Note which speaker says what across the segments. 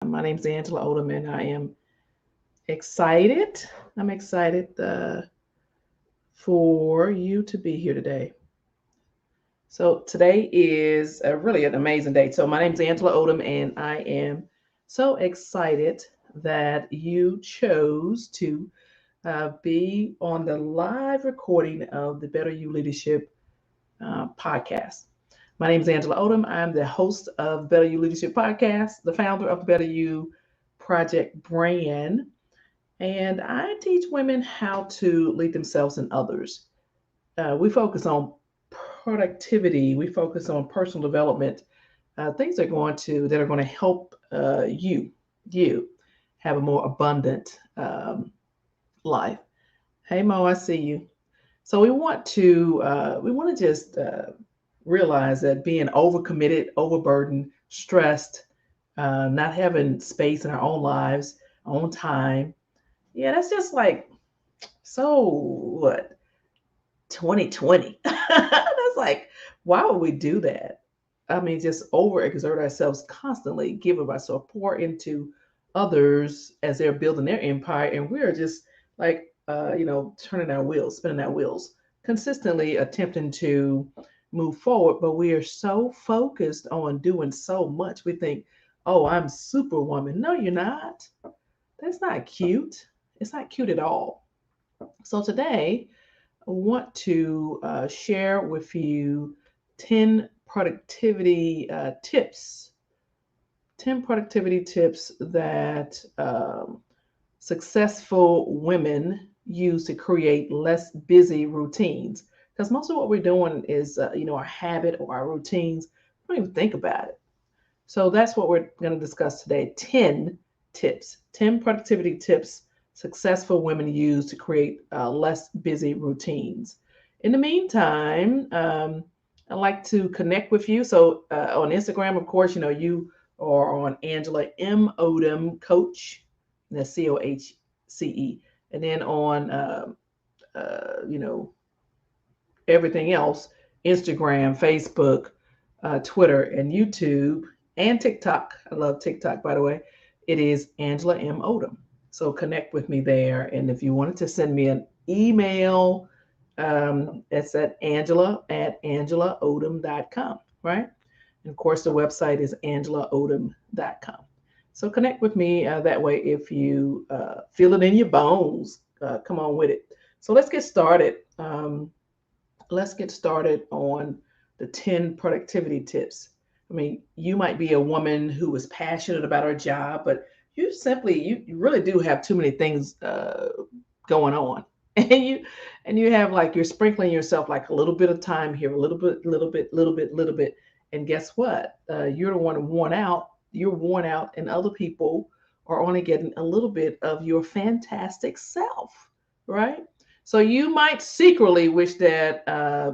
Speaker 1: My name's Angela Odom, and I am excited. I'm excited for you to be here today. So today is really an amazing day. So my name's Angela Odom, and I am so excited that you chose to be on the live recording of the Better You Leadership podcast. My name is Angela Odom. I'm the host of Better You Leadership Podcast, the founder of the Better You Project brand, and I teach women how to lead themselves and others. We focus on productivity. We focus on personal development. Things that are going to help you have a more abundant life. Hey Mo, I see you. So we want to just realize that being overcommitted, overburdened, stressed, not having space in our own lives, our own time. Yeah, that's just like so what 2020. That's like why would we do that? I mean, just overexert ourselves constantly, give of ourselves, pour into others as they're building their empire, and we're just like turning our wheels, spinning our wheels, consistently attempting to move forward. But we are so focused on doing so much. We think, oh, I'm superwoman. No, you're not. That's not cute. It's not cute at all. So today, I want to share with you 10 productivity tips. 10 productivity tips that successful women use to create less busy routines. Because most of what we're doing is, our habit or our routines. We don't even think about it. So that's what we're going to discuss today. 10 tips, 10 productivity tips successful women use to create less busy routines. In the meantime, I'd like to connect with you. So on Instagram, of course, you are on Angela M. Odom Coach. That's COHCE. And then on, you know, everything else, Instagram, Facebook, Twitter, and YouTube, and TikTok. I love TikTok, by the way. It is Angela M. Odom. So connect with me there. And if you wanted to send me an email, it's at angelaodom.com, right? And of course, the website is angelaodom.com. So connect with me that way if you feel it in your bones. Come on with it. So let's get started. Let's get started on the 10 productivity tips. I mean, you might be a woman who is passionate about her job, but you really do have too many things going on. And you have like you're sprinkling yourself like a little bit of time here, a little bit. And guess what? You're the one worn out. You're worn out, and other people are only getting a little bit of your fantastic self, right? So you might secretly wish that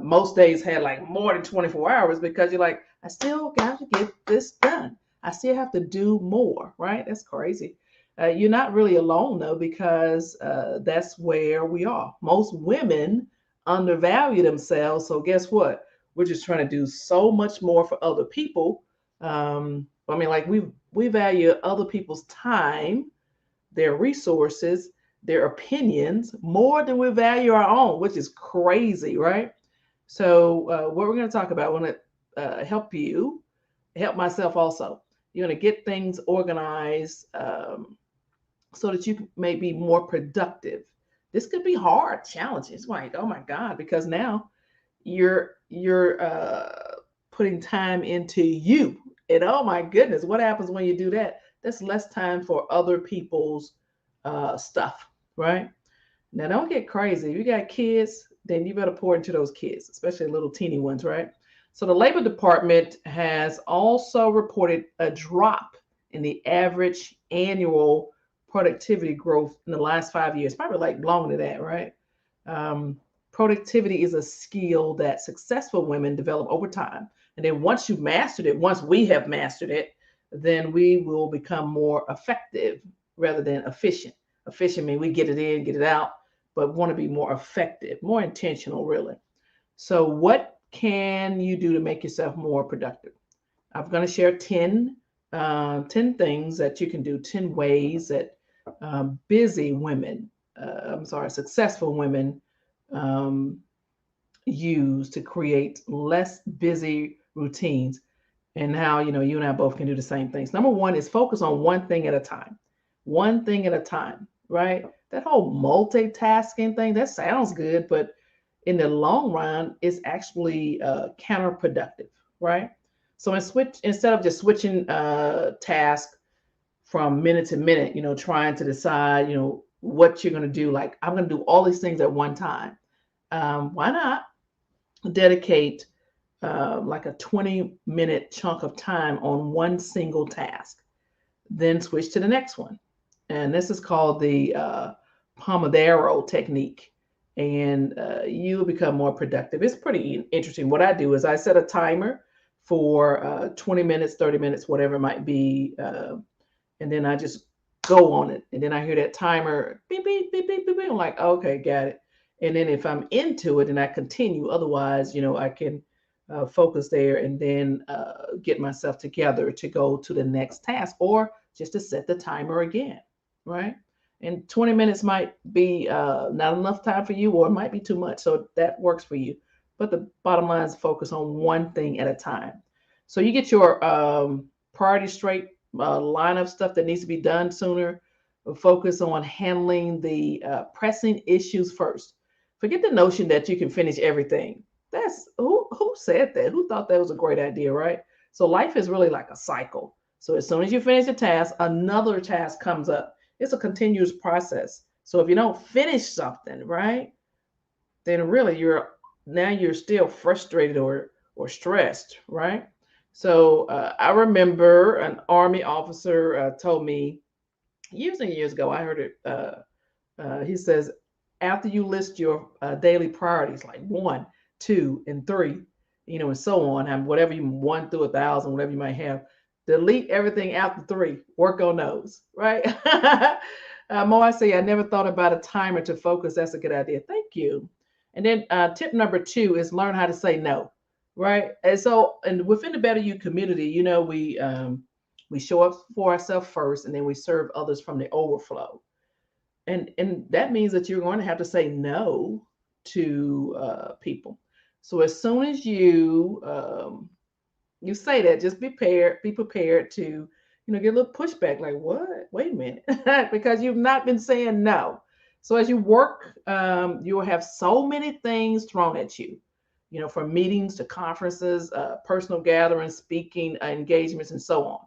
Speaker 1: most days had like more than 24 hours because you're like, I still got to get this done. I still have to do more, right? That's crazy. You're not really alone though, because that's where we are. Most women undervalue themselves. So guess what? We're just trying to do so much more for other people. I mean, like we value other people's time, their resources, their opinions more than we value our own, which is crazy, right? So, what we're going to talk about, I want to help you, help myself also. You're going to get things organized so that you may be more productive. This could be hard, challenging. It's like, oh my God, because now you're putting time into you, and oh my goodness, what happens when you do that? That's less time for other people's stuff, right? Now, don't get crazy. If you got kids, then you better pour into those kids, especially little teeny ones, right? So, the Labor Department has also reported a drop in the average annual productivity growth in the last 5 years, probably like longer than that, right? Um, Productivity is a skill that successful women develop over time. And then once you've mastered it, once we have mastered it, then we will become more effective rather than efficient. Efficient means we get it in, get it out, but want to be more effective, more intentional, really. So, what can you do to make yourself more productive? I'm going to share 10 10 things that you can do, 10 ways that busy women, successful women um, use to create less busy routines, and how you and I both can do the same things. Number one is focus on one thing at a time. One thing at a time, right? That whole multitasking thing, that sounds good, but in the long run, it's actually counterproductive, right? So instead of just switching tasks from minute to minute, trying to decide, what you're going to do. Like, I'm going to do all these things at one time. Why not dedicate like a 20-minute chunk of time on one single task, then switch to the next one? And this is called the Pomodoro technique. And you become more productive. It's pretty interesting. What I do is I set a timer for 20 minutes, 30 minutes, whatever it might be. And then I just go on it. And then I hear that timer beep, beep, beep, beep, beep, beep. I'm like, okay, got it. And then if I'm into it, then I continue. Otherwise, I can focus there and then get myself together to go to the next task, or just to set the timer again, right? And 20 minutes might be not enough time for you, or it might be too much. So that works for you. But the bottom line is focus on one thing at a time. So you get your priority straight, line of stuff that needs to be done sooner. Focus on handling the pressing issues first. Forget the notion that you can finish everything. That's who said that? Who thought that was a great idea, right? So life is really like a cycle. So as soon as you finish a task, another task comes up. It's a continuous process. So if you don't finish something, right, then really you're still frustrated or stressed, right? So I remember an Army officer told me years and years ago. I heard it. He says, after you list your daily priorities, like one, two, and three, and so on, and whatever you 1 through 1,000, whatever you might have, delete everything after three. Work on those, right? Mo, I say I never thought about a timer to focus. That's a good idea. Thank you. And then tip number two is learn how to say no, right? And within the Better You community, we show up for ourselves first, and then we serve others from the overflow. And that means that you're going to have to say no to people. So as soon as you say that, just be prepared to get a little pushback, like, what, wait a minute, because you've not been saying no. So as you work, you'll have so many things thrown at you, from meetings to conferences, personal gatherings, speaking engagements, and so on.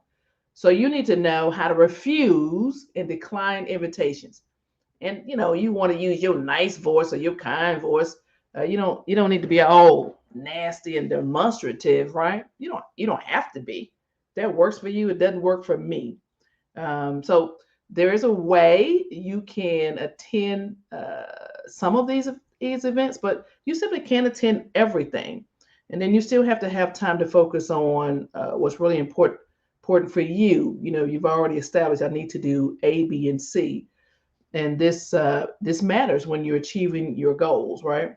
Speaker 1: So you need to know how to refuse and decline invitations. And you want to use your nice voice or your kind voice. You don't need to be all nasty and demonstrative, right? You don't have to be. That works for you, it doesn't work for me. So there is a way you can attend some of these events, but you simply can't attend everything. And then you still have to have time to focus on what's really important for you. You've already established, I need to do A, B, and C, and this matters when you're achieving your goals, right?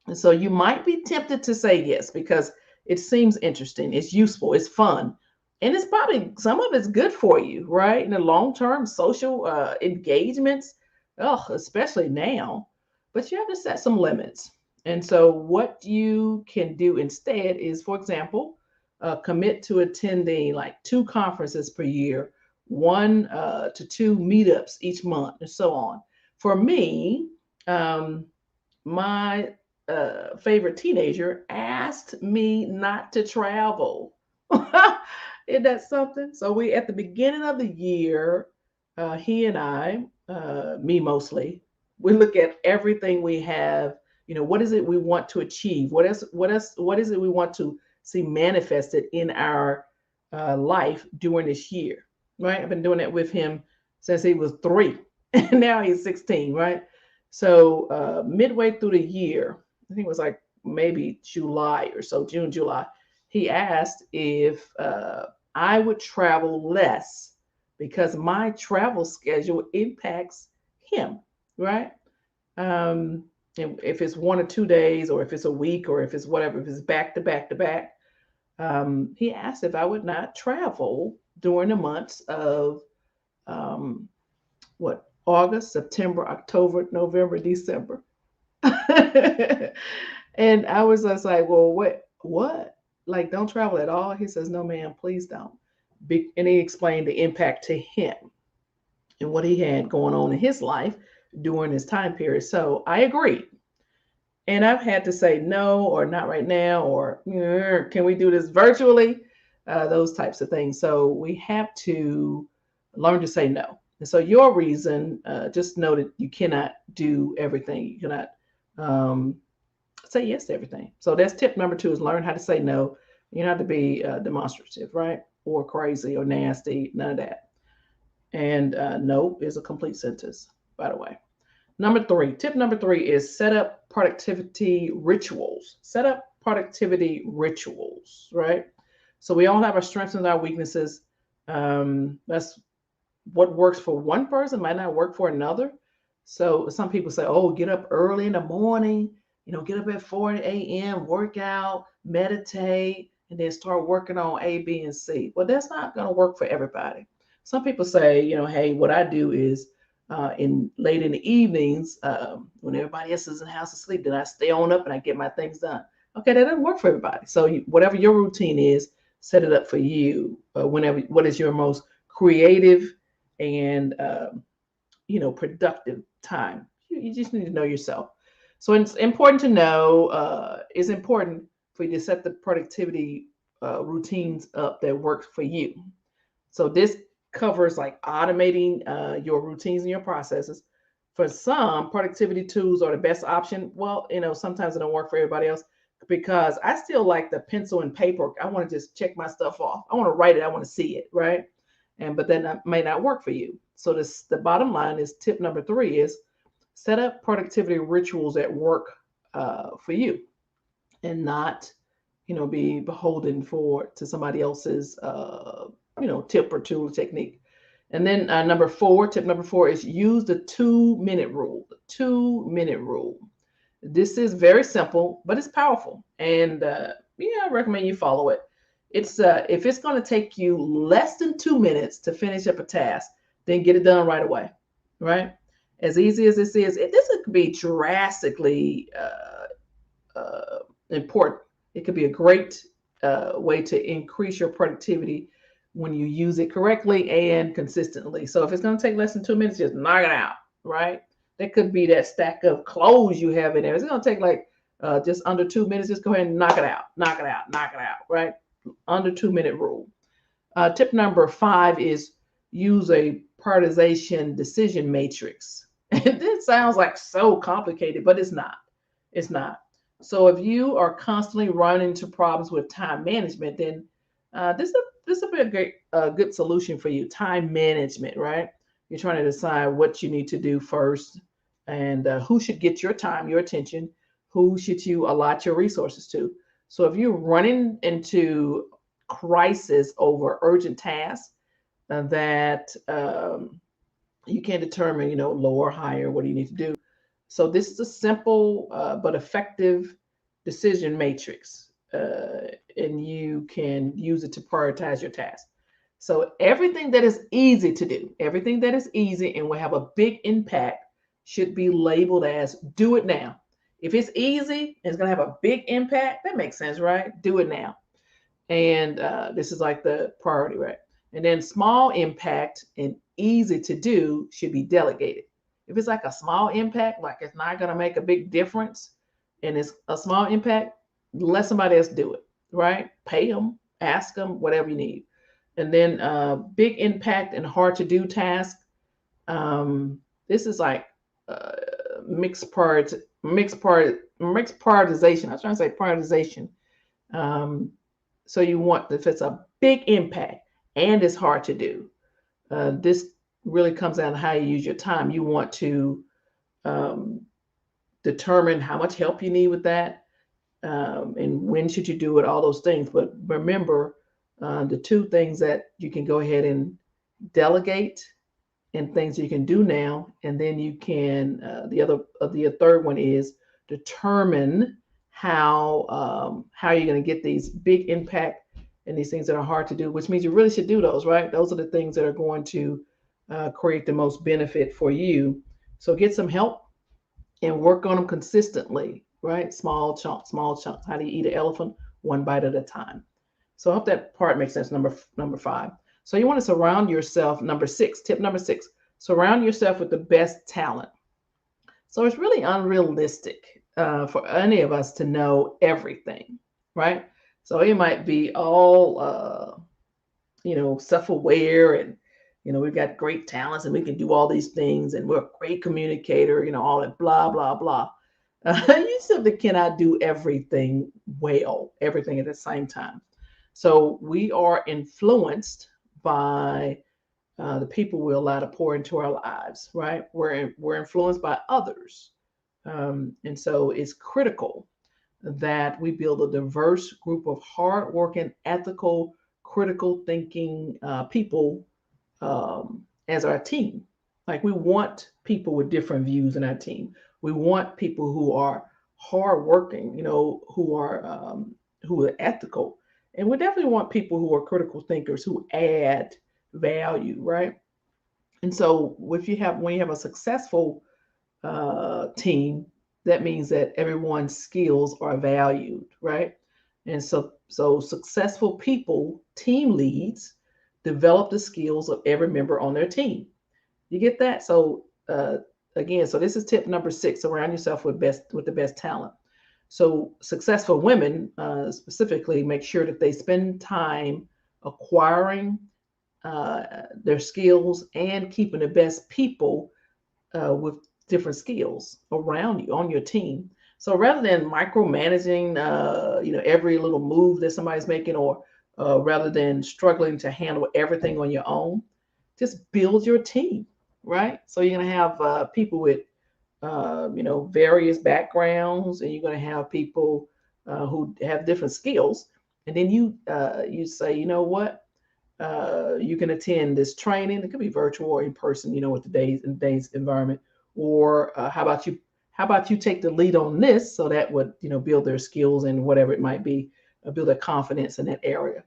Speaker 1: And so you might be tempted to say yes because it seems interesting, it's useful, it's fun, and it's probably some of it's good for you, right? In the long term, social engagements, oh, especially now. But you have to set some limits. And so what you can do instead is, for example, commit to attending like 2 conferences per year, 1 to 2 meetups each month, and so on. For me, my favorite teenager asked me not to travel. Isn't that something? So we, at the beginning of the year, he and I, me mostly, we look at everything we have. What is it we want to achieve? What is it we want to see manifested in our life during this year? Right? I've been doing that with him since he was 3, and now he's 16. Right? So midway through the year, I think it was like maybe July or so, June, July, he asked if I would travel less because my travel schedule impacts him, right? And if it's 1 or 2 days, or if it's a week, or if it's whatever, if it's back to back to back, he asked if I would not travel during the months of um, August, September, October, November, December. And I was just like, well, what? Like, don't travel at all? He says, no, ma'am, please don't. And he explained the impact to him and what he had going on in his life during this time period. So I agree. And I've had to say no, or not right now, or can we do this virtually? Those types of things. So we have to learn to say no. And so your reason, just know that you cannot do everything. You cannot um, say yes to everything. So that's tip number 2, is learn how to say no. You don't have to be demonstrative, right? Or crazy or nasty, none of that. And no is a complete sentence, by the way. Tip number 3 is set up productivity rituals. Set up productivity rituals, right? So we all have our strengths and our weaknesses. That's what works for one person might not work for another. So some people say, oh, get up early in the morning, get up at 4 a.m., work out, meditate, and then start working on A, B, and C. Well, that's not going to work for everybody. Some people say, hey, what I do is in late in the evenings, when everybody else is in the house asleep, then I stay on up and I get my things done. Okay, that doesn't work for everybody. So whatever your routine is, set it up for you. What is your most creative and productive time? You just need to know yourself. So it's important to know. It's important for you to set the productivity routines up that works for you. So this covers like automating your routines and your processes. For some, productivity tools are the best option. Well, sometimes it don't work for everybody else, because I still like the pencil and paper. I want to just check my stuff off. I want to write it. I want to see it, right? But that may not work for you. So the bottom line is, tip number 3 is set up productivity rituals at work for you, and not be beholden to somebody else's tip or tool technique. And then tip number four is use the 2-minute rule. The 2-minute rule. This is very simple, but it's powerful, and I recommend you follow it. It's if it's going to take you less than 2 minutes to finish up a task, then get it done right away, right? As easy as this is, this could be drastically important. It could be a great way to increase your productivity when you use it correctly and consistently. So if it's going to take less than 2 minutes, just knock it out, right? That could be that stack of clothes you have in there. It's going to take like just under 2 minutes. Just go ahead and knock it out, knock it out, knock it out, right? Under 2-minute rule. Tip number 5 is use a prioritization decision matrix. And this sounds like so complicated, but it's not. It's not. So if you are constantly running into problems with time management, then this will be a good solution for you. Time management, right? You're trying to decide what you need to do first, and who should get your time, your attention. Who should you allot your resources to? So if you're running into crisis over urgent tasks that you can't determine, lower, higher, what do you need to do? So this is a simple but effective decision matrix, and you can use it to prioritize your tasks. So everything that is easy to do, everything that is easy and will have a big impact, should be labeled as do it now. If it's easy and it's going to have a big impact, that makes sense, right? Do it now. And this is like the priority, right? And then small impact and easy to do should be delegated. If it's like a small impact, like it's not going to make a big difference, and it's a small impact, let somebody else do it, right? Pay them, ask them, whatever you need. And then big impact and hard to do task. This is like uh, mixed prioritization. I was trying to say prioritization. So you want, if it's a big impact and it's hard to do, this really comes down to how you use your time. You want to um, determine how much help you need with that, and when should you do it, all those things. But remember, the 2 things that you can go ahead and delegate, and things you can do now, and then you can the third one is determine how you're going to get these big impact and these things that are hard to do, which means you really should do those, right? Those are the things that are going to create the most benefit for you. So get some help and work on them consistently, right? Small chunks, small chunks. How do you eat an elephant? One bite at a time. So I hope that part makes sense. Number five. So you want to surround yourself. Number six. Tip number six. Surround yourself with the best talent. So it's really unrealistic for any of us to know everything, right? So it might be all self-aware, and we've got great talents and we can do all these things and we're a great communicator, all that blah blah blah. You simply cannot do everything well, everything at the same time. So we are influenced by the people we allow to pour into our lives, right? We're influenced by others, and so it's critical that we build a diverse group of hardworking, ethical, critical thinking people as our team. Like we want people with different views in our team. We want people who are hardworking, who are ethical, and we definitely want people who are critical thinkers who add value, right? And so, if you have when you have a successful team, that means that everyone's skills are valued, right? And so successful people, team leads, develop the skills of every member on their team. You get that? So again, so this is tip number six: surround yourself with the best talent. So successful women specifically make sure that they spend time acquiring their skills and keeping the best people with different skills around you on your team. So rather than micromanaging, every little move that somebody's making, or rather than struggling to handle everything on your own, just build your team, right? So you're going to have people with, various backgrounds, and you're going to have people who have different skills. And then you say, you know what? You can attend this training. It could be virtual or in person, with today's environment. Or how about you take the lead on this, so that would build their skills and whatever it might be, build their confidence in that area.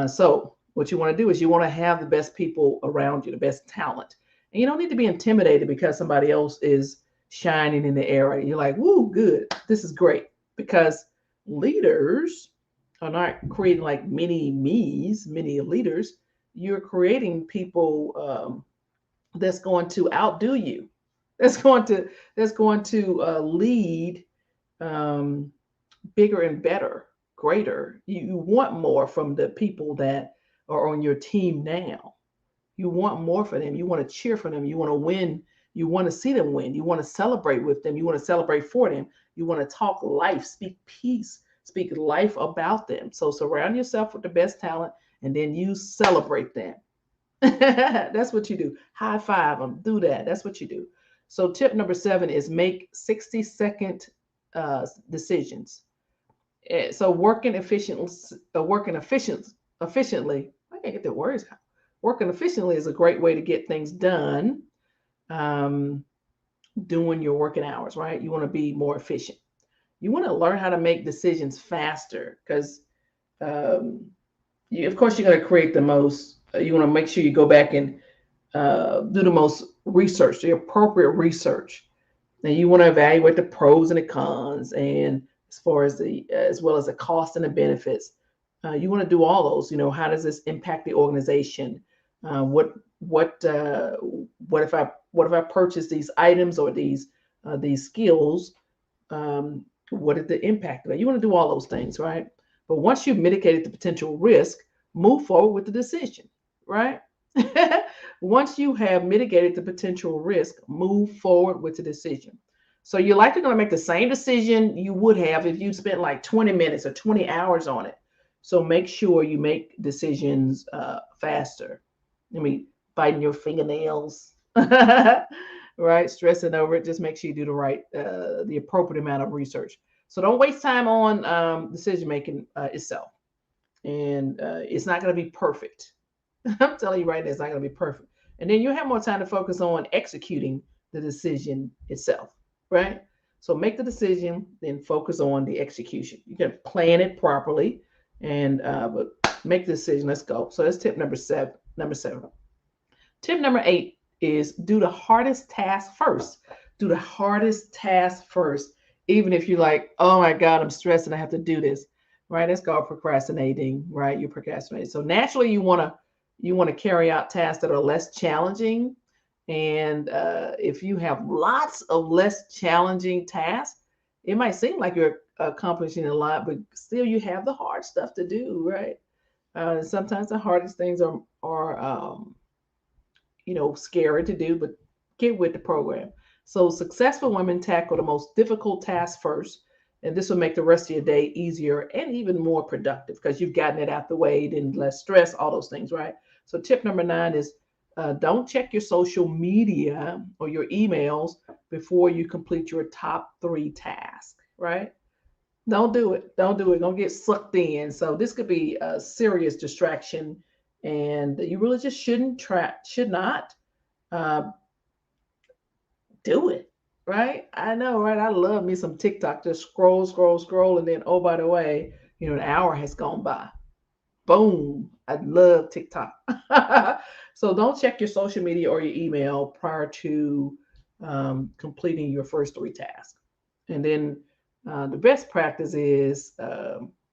Speaker 1: So what you want to do is you want to have the best people around you, the best talent, and you don't need to be intimidated because somebody else is shining in the area. You're like, woo, good, this is great, because leaders are not creating like mini me's, mini leaders. You're creating people that's going to outdo you. That's going to lead um, bigger and better, greater. You want more from the people that are on your team now. You want more for them. You want to cheer for them. You want to win. You want to see them win. You want to celebrate with them. You want to celebrate for them. You want to talk life, speak peace, speak life about them. So surround yourself with the best talent, and then you celebrate them. That's what you do. High five them. Do that. That's what you do. So tip number seven is make 60-second decisions. So efficiently. I can't get the words out. Working efficiently is a great way to get things done. Um, Doing your working hours, right? You want to be more efficient. You want to learn how to make decisions faster, because um, of course, you're going to create the most. You want to make sure you go back and do the most research, the appropriate research. And you want to evaluate the pros and the cons, and as well as the cost and the benefits. You want to do all those. How does this impact the organization? Uh, what what uh, what if I purchase these items or these skills? What is the impact of it? You want to do all those things, right? But once you've mitigated the potential risk, move forward with the decision, right? Once you have mitigated the potential risk, move forward with the decision. So you're likely going to make the same decision you would have if you spent like 20 minutes or 20 hours on it. So make sure you make decisions faster. I mean, biting your fingernails, right? Stressing over it. Just make sure you do the appropriate amount of research. So don't waste time on decision making itself. And it's not going to be perfect. I'm telling you right now, it's not going to be perfect. And then you have more time to focus on executing the decision itself, right? So make the decision, then focus on the execution. You can plan it properly, and but Make the decision. Let's go. So that's tip number seven. Tip number 8 is do the hardest task first. Do the hardest task first, even if you're like, oh my God, I'm stressed and I have to do this. Right? That's called procrastinating. Right? You're procrastinating. So naturally, you want to carry out tasks that are less challenging. And if you have lots of less challenging tasks, it might seem like you're accomplishing a lot, but still you have the hard stuff to do, right? Sometimes the hardest things are scary to do, but get with the program. So successful women tackle the most difficult tasks first, and this will make the rest of your day easier and even more productive because you've gotten it out the way, then less stress, all those things, right? So tip number 9 is don't check your social media or your emails before you complete your top 3 tasks, right? Don't do it. Don't do it. Don't get sucked in. So this could be a serious distraction, and you really just should not uh, do it. Right? I know, right? I love me some TikTok. Just scroll, scroll, scroll, and then oh, by the way, an hour has gone by. Boom. I love TikTok. So don't check your social media or your email prior to completing your first 3 tasks. And then the best practice is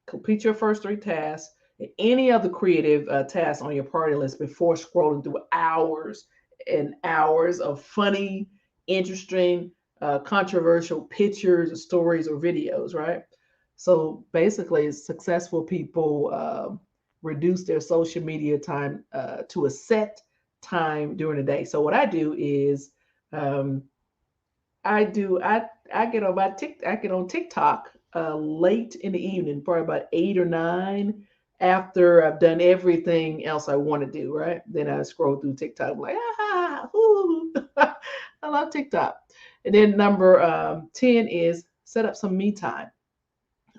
Speaker 1: complete your first 3 tasks and any other creative tasks on your priority list before scrolling through hours and hours of funny, interesting, controversial pictures, stories, or videos, right? So basically, successful people reduce their social media time to a set time during the day. So what I do is um, I get on I get on TikTok late in the evening, probably about 8 or 9, after I've done everything else I want to do. Right then, I scroll through TikTok. I'm like, ooh. I love TikTok. And then number 10 is set up some me time.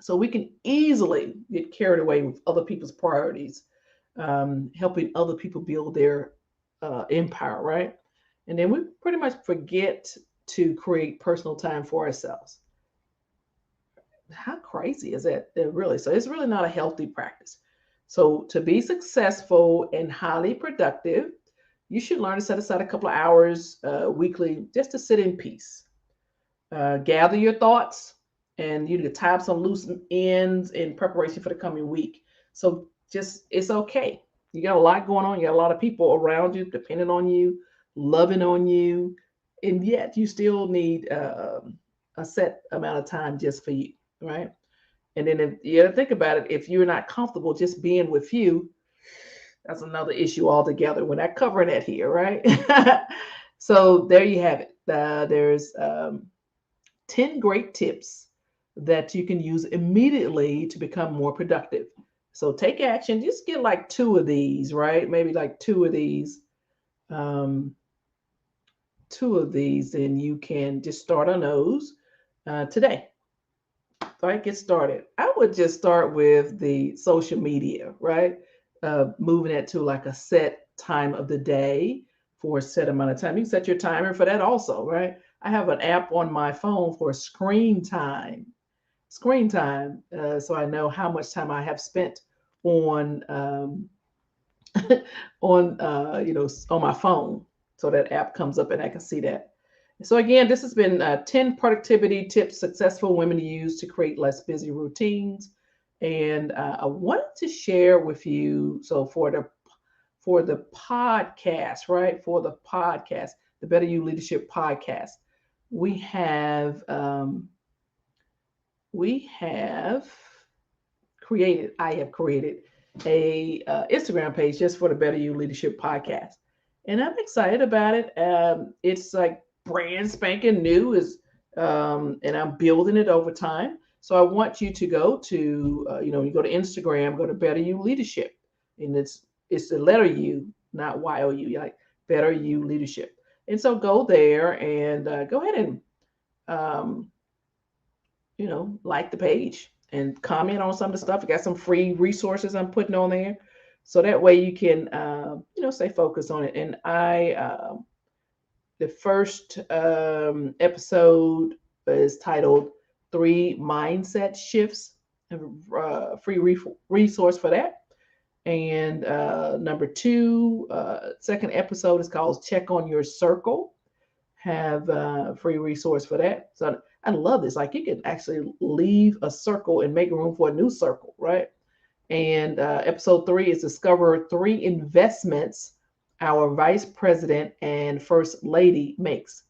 Speaker 1: So we can easily get carried away with other people's priorities, helping other people build their empire, right? And then we pretty much forget to create personal time for ourselves. How crazy is that? Really? So it's really not a healthy practice. So to be successful and highly productive, you should learn to set aside a couple of hours weekly just to sit in peace, gather your thoughts, and you need to tie up some loose ends in preparation for the coming week. So just it's okay. You got a lot going on. You got a lot of people around you, depending on you, loving on you, and yet you still need a set amount of time just for you, right? And then if you got to think about it, if you're not comfortable just being with you, that's another issue altogether. We're not covering that here, right? So there you have it. There's 10 great tips that you can use immediately to become more productive. So take action. Just get like 2 of these, right? Maybe like 2 of these. Um, 2 of these, and you can just start on those today. Right, get started. I would just start with the social media, right? Moving it to like a set time of the day for a set amount of time. You can set your timer for that also, right? I have an app on my phone for screen time. Screen time, so I know how much time I have spent on on my phone. So that app comes up and I can see that. So again, this has been 10 productivity tips successful women use to create less busy routines. And I wanted to share with you. So for the podcast, right? For the podcast, the Better You Leadership podcast, we have um, we have created. I have created a Instagram page just for the Better You Leadership podcast, and I'm excited about it. It's like brand spanking new, is and I'm building it over time. So I want you to go to you go to Instagram, go to Better You Leadership, and it's the letter U, not YOU, like Better You Leadership. And so go there and go ahead and um, like the page and comment on some of the stuff. I got some free resources I'm putting on there. So that way you can, stay focused on it. And the first episode is titled 3 Mindset Shifts, a free resource for that. And number two, second episode is called Check on Your Circle. Have a free resource for that. So I love this. Like you can actually leave a circle and make room for a new circle, right? And episode three is Discover three investments our vice president and first lady makes,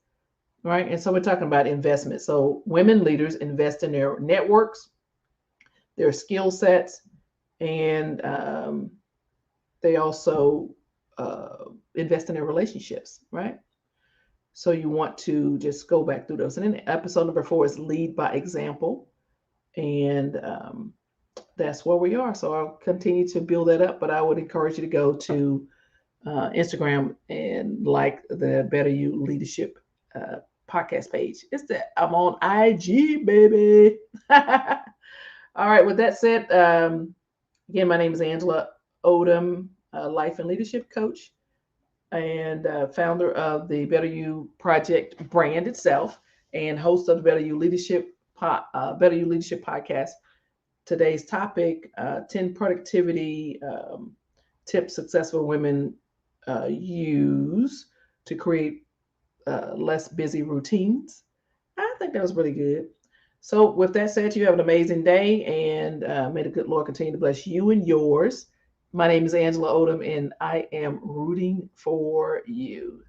Speaker 1: right? And so we're talking about investment. So women leaders invest in their networks, their skill sets, and they also invest in their relationships, right? So you want to just go back through those. And then episode number four is Lead by Example. And that's where we are. So I'll continue to build that up, but I would encourage you to go to Instagram and like the Better You Leadership podcast page. I'm on IG, baby. All right. With that said, again, my name is Angela Odom, life and leadership coach and founder of the Better You Project brand itself, and host of the Better You Leadership podcast. Today's topic: 10 productivity tips successful women use to create less busy routines. I think that was really good. So, with that said, you have an amazing day, and may the good Lord continue to bless you and yours. My name is Angela Odom, and I am rooting for you.